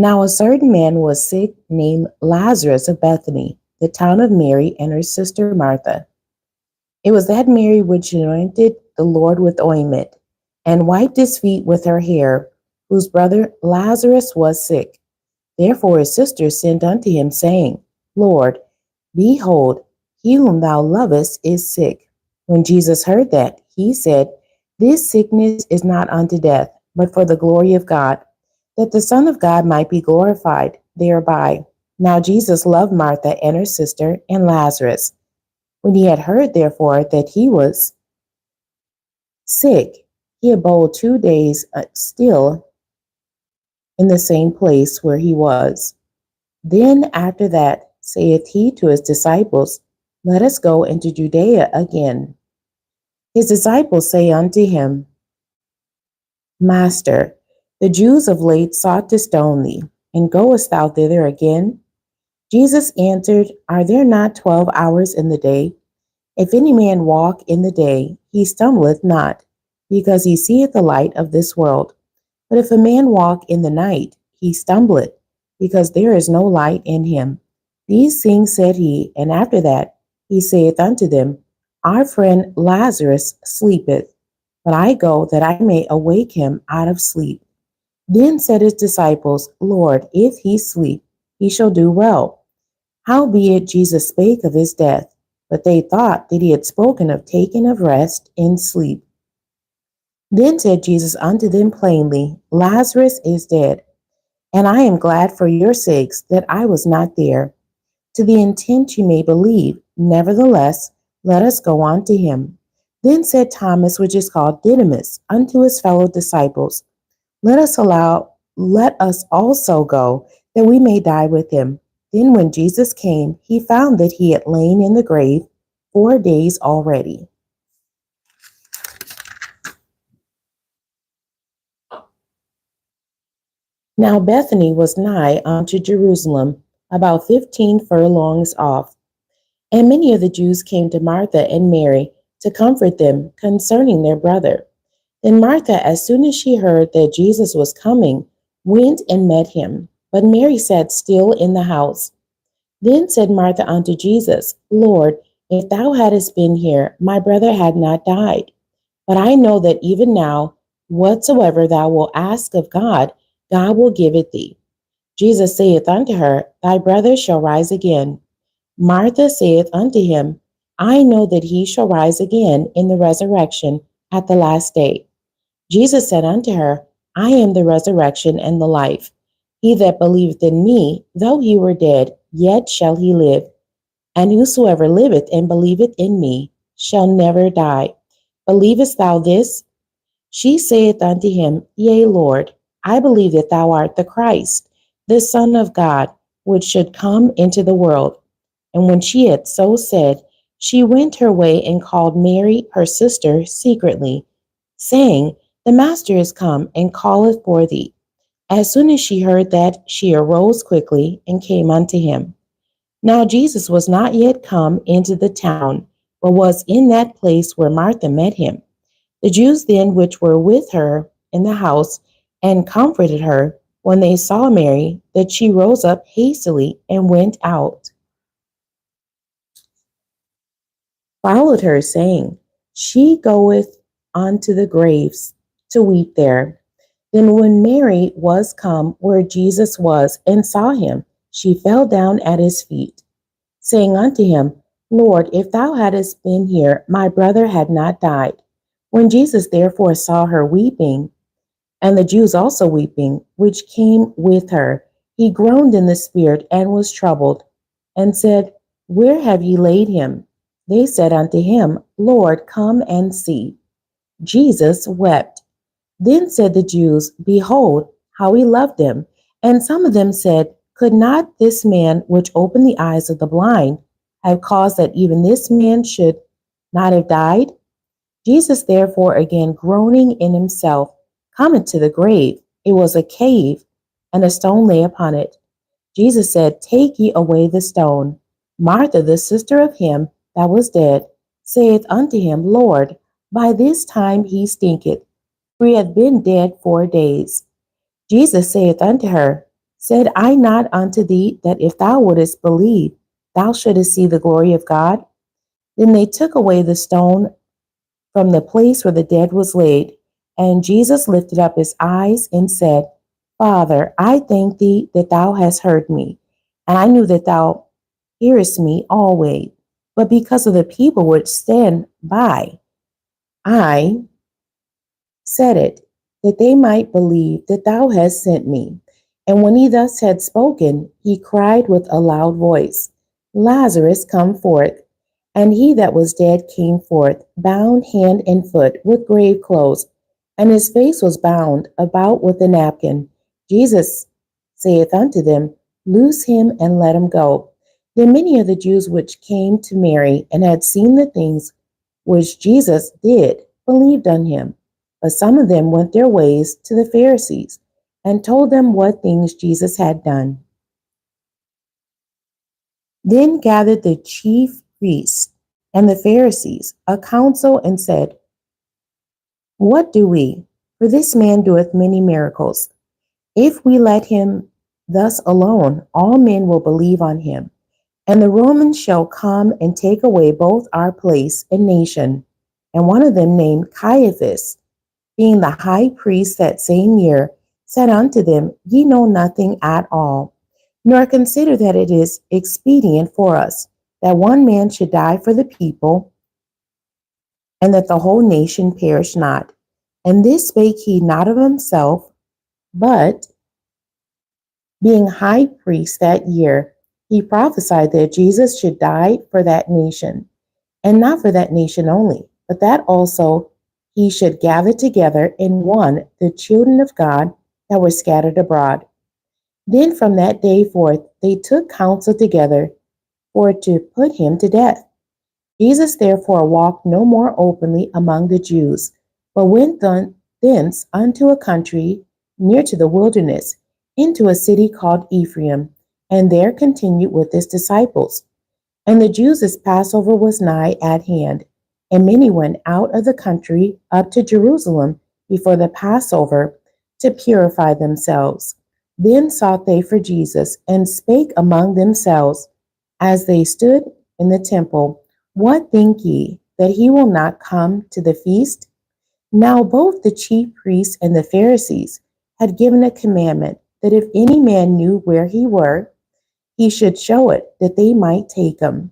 Now a certain man was sick named Lazarus of Bethany, the town of Mary and her sister Martha. It was that Mary which anointed the Lord with ointment, and wiped his feet with her hair, whose brother Lazarus was sick. Therefore his sisters sent unto him, saying, Lord, behold, he whom thou lovest is sick. When Jesus heard that, he said, This sickness is not unto death, but for the glory of God, that the Son of God might be glorified thereby. Now Jesus loved Martha and her sister and Lazarus. When he had heard, therefore, that he was sick, he abode 2 days still in the same place where he was. Then after that saith he to his disciples, Let us go into Judea again. His disciples say unto him, Master, the Jews of late sought to stone thee, and goest thou thither again? Jesus answered, Are there not 12 hours in the day? If any man walk in the day, he stumbleth not, because he seeth the light of this world. But if a man walk in the night, he stumbleth, because there is no light in him. These things said he, and after that he saith unto them, Our friend Lazarus sleepeth, but I go that I may awake him out of sleep. Then said his disciples, Lord, if he sleep, he shall do well. Howbeit Jesus spake of his death, but they thought that he had spoken of taking of rest in sleep. Then said Jesus unto them plainly, Lazarus is dead, and I am glad for your sakes that I was not there, to the intent you may believe. Nevertheless, let us go on to him. Then said Thomas, which is called Didymus, unto his fellow disciples, Let us also go, that we may die with him. Then when Jesus came, he found that he had lain in the grave 4 days already. Now Bethany was nigh unto Jerusalem, about 15 furlongs off. And many of the Jews came to Martha and Mary to comfort them concerning their brother. Then Martha, as soon as she heard that Jesus was coming, went and met him. But Mary sat still in the house. Then said Martha unto Jesus, Lord, if thou hadst been here, my brother had not died. But I know that even now, whatsoever thou wilt ask of God, God will give it thee. Jesus saith unto her, Thy brother shall rise again. Martha saith unto him, I know that he shall rise again in the resurrection at the last day. Jesus said unto her, I am the resurrection and the life. He that believeth in me, though he were dead, yet shall he live. And whosoever liveth and believeth in me shall never die. Believest thou this? She saith unto him, Yea, Lord, I believe that thou art the Christ, the Son of God, which should come into the world. And when she had so said, she went her way and called Mary, her sister, secretly, saying, The Master is come and calleth for thee. As soon as she heard that, she arose quickly and came unto him. Now Jesus was not yet come into the town, but was in that place where Martha met him. The Jews then which were with her in the house and comforted her, when they saw Mary, that she rose up hastily and went out, followed her, saying, She goeth unto the graves to weep there. Then when Mary was come where Jesus was and saw him, she fell down at his feet, saying unto him, Lord, if thou hadst been here, my brother had not died. When Jesus therefore saw her weeping, and the Jews also weeping, which came with her, he groaned in the spirit and was troubled, and said, Where have ye laid him? They said unto him, Lord, come and see. Jesus wept. Then said the Jews, Behold, how he loved him. And some of them said, Could not this man which opened the eyes of the blind have caused that even this man should not have died? Jesus therefore, again groaning in himself, cometh to the grave. It was a cave, and a stone lay upon it. Jesus said, Take ye away the stone. Martha, the sister of him that was dead, saith unto him, Lord, by this time he stinketh, for he hath been dead 4 days. Jesus saith unto her, Said I not unto thee that if thou wouldest believe, thou shouldest see the glory of God? Then they took away the stone from the place where the dead was laid. And Jesus lifted up his eyes and said, Father, I thank thee that thou hast heard me, and I knew that thou hearest me always. But because of the people which stand by, I said it, that they might believe that thou hast sent me. And when he thus had spoken, he cried with a loud voice, Lazarus, come forth. And he that was dead came forth, bound hand and foot with grave clothes, and his face was bound about with a napkin. Jesus saith unto them, Loose him and let him go. Then many of the Jews which came to Mary and had seen the things which Jesus did believed on him. But some of them went their ways to the Pharisees and told them what things Jesus had done. Then gathered the chief priests and the Pharisees a council and said, What do we? For this man doeth many miracles. If we let him thus alone, all men will believe on him. And the Romans shall come and take away both our place and nation. And one of them, named Caiaphas, being the high priest that same year, said unto them, Ye know nothing at all, nor consider that it is expedient for us that one man should die for the people, and that the whole nation perish not. And this spake he not of himself, but being high priest that year, he prophesied that Jesus should die for that nation, and not for that nation only, but that also he should gather together in one the children of God that were scattered abroad. Then from that day forth they took counsel together for to put him to death. Jesus therefore walked no more openly among the Jews, but went thence unto a country near to the wilderness, into a city called Ephraim, and there continued with his disciples. And the Jews' Passover was nigh at hand, and many went out of the country up to Jerusalem before the Passover to purify themselves. Then sought they for Jesus, and spake among themselves as they stood in the temple, What think ye, that he will not come to the feast? Now both the chief priests and the Pharisees had given a commandment that if any man knew where he were, he should show it, that they might take him.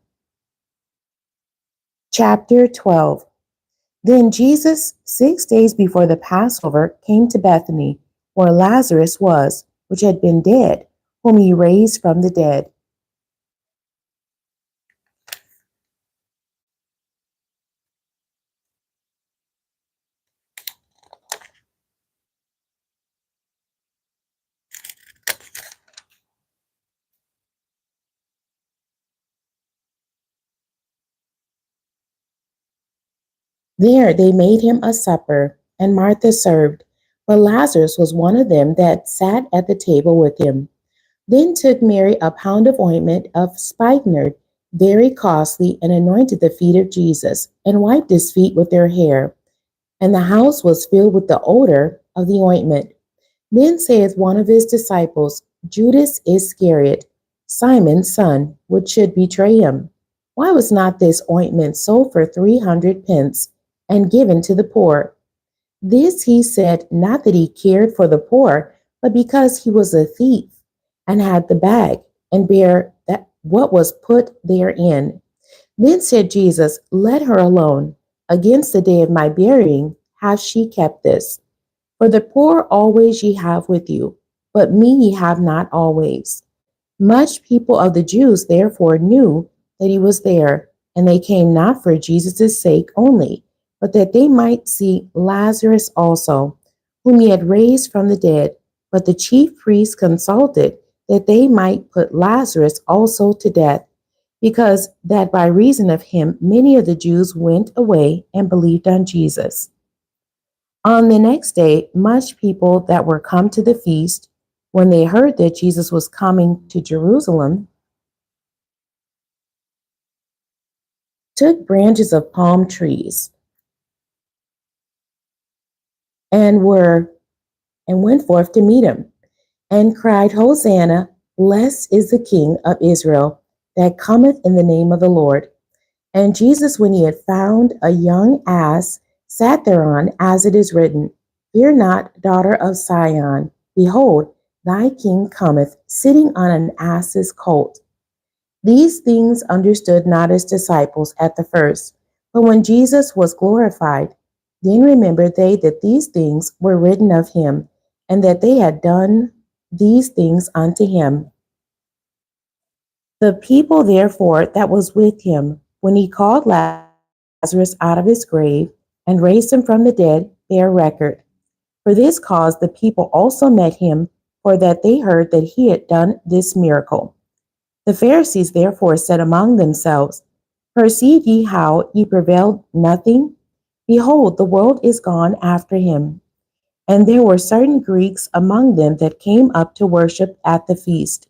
Chapter 12. Then Jesus, 6 days before the Passover, came to Bethany, where Lazarus was, which had been dead, whom he raised from the dead. There they made him a supper, and Martha served, but Lazarus was one of them that sat at the table with him. Then took Mary a pound of ointment of spikenard, very costly, and anointed the feet of Jesus, and wiped his feet with their hair. And the house was filled with the odor of the ointment. Then saith one of his disciples, Judas Iscariot, Simon's son, which should betray him, why was not this ointment sold for 300 pence, and given to the poor? This he said, not that he cared for the poor, but because he was a thief, and had the bag, and bare that what was put therein. Then said Jesus, Let her alone. Against the day of my burying hath she kept this. For the poor always ye have with you, but me ye have not always. Much people of the Jews therefore knew that he was there, and they came not for Jesus' sake only, but that they might see Lazarus also, whom he had raised from the dead. But the chief priests consulted that they might put Lazarus also to death, because that by reason of him many of the Jews went away and believed on Jesus. On the next day, much people that were come to the feast, when they heard that Jesus was coming to Jerusalem, took branches of palm trees and went forth to meet him, and cried, Hosanna, blessed is the King of Israel that cometh in the name of the Lord. And Jesus, when he had found a young ass, sat thereon, as it is written, Fear not, daughter of Sion, behold, thy king cometh, sitting on an ass's colt. These things understood not his disciples at the first, but when Jesus was glorified, then remembered they that these things were written of him, and that they had done these things unto him. The people therefore that was with him, when he called Lazarus out of his grave, and raised him from the dead, bear record. For this cause the people also met him, for that they heard that he had done this miracle. The Pharisees therefore said among themselves, Perceive ye how ye prevail nothing? Behold, the world is gone after him. And there were certain Greeks among them that came up to worship at the feast.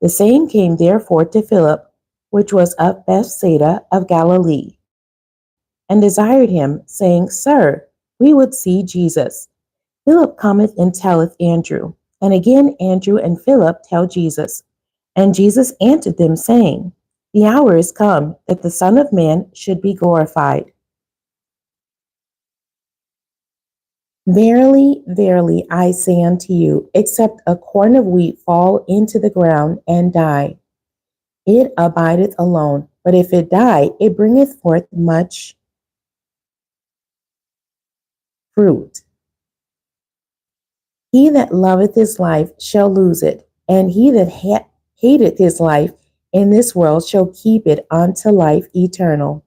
The same came therefore to Philip, which was of Bethsaida of Galilee, and desired him, saying, Sir, we would see Jesus. Philip cometh and telleth Andrew. And again Andrew and Philip tell Jesus. And Jesus answered them, saying, The hour is come that the Son of Man should be glorified. Verily, verily, I say unto you, except a corn of wheat fall into the ground and die, it abideth alone. But if it die, it bringeth forth much fruit. He that loveth his life shall lose it, and he that hateth his life in this world shall keep it unto life eternal.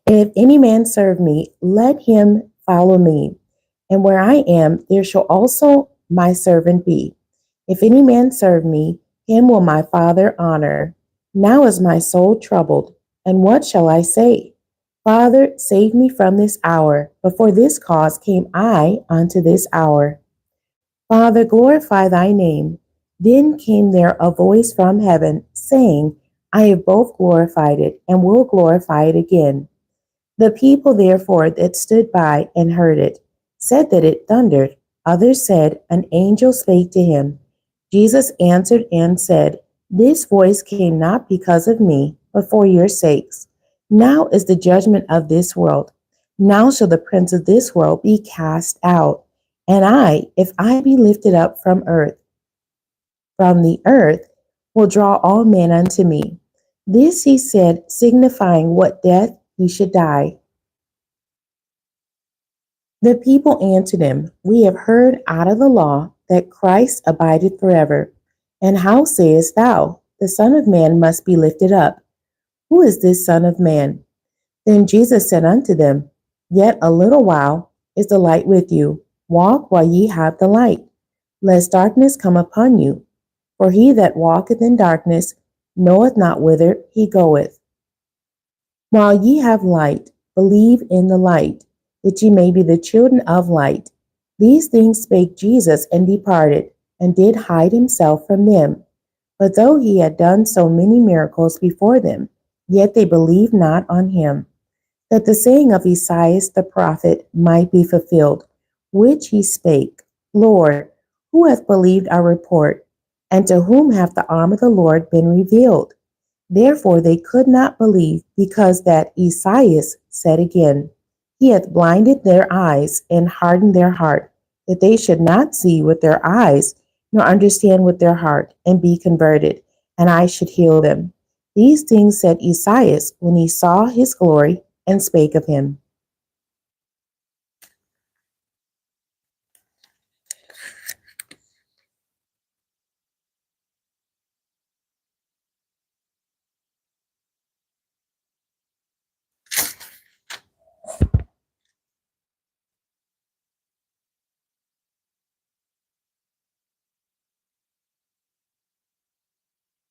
And if any man serve me, let him follow me. And where I am, there shall also my servant be. If any man serve me, him will my Father honor. Now is my soul troubled, and what shall I say? Father, save me from this hour. But for this cause came I unto this hour. Father, glorify thy name. Then came there a voice from heaven, saying, I have both glorified it, and will glorify it again. The people therefore that stood by and heard it said that it thundered. Others said, An angel spake to him. Jesus answered and said, This voice came not because of me, but for your sakes. Now is the judgment of this world. Now shall the prince of this world be cast out. And I, if I be lifted up from the earth, will draw all men unto me. This he said, signifying what death he should die. The people answered him, We have heard out of the law that Christ abideth forever. And how sayest thou, the Son of Man must be lifted up? Who is this Son of Man? Then Jesus said unto them, Yet a little while is the light with you. Walk while ye have the light, lest darkness come upon you. For he that walketh in darkness knoweth not whither he goeth. While ye have light, believe in the light, that ye may be the children of light. These things spake Jesus, and departed, and did hide himself from them. But though he had done so many miracles before them, yet they believed not on him, that the saying of Esaias the prophet might be fulfilled, which he spake, Lord, who hath believed our report? And to whom hath the arm of the Lord been revealed? Therefore they could not believe, because that Esaias said again, He hath blinded their eyes and hardened their heart, that they should not see with their eyes, nor understand with their heart, and be converted, and I should heal them. These things said Esaias when he saw his glory and spake of him.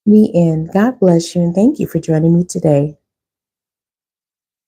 The end. God bless you, and thank you for joining me today.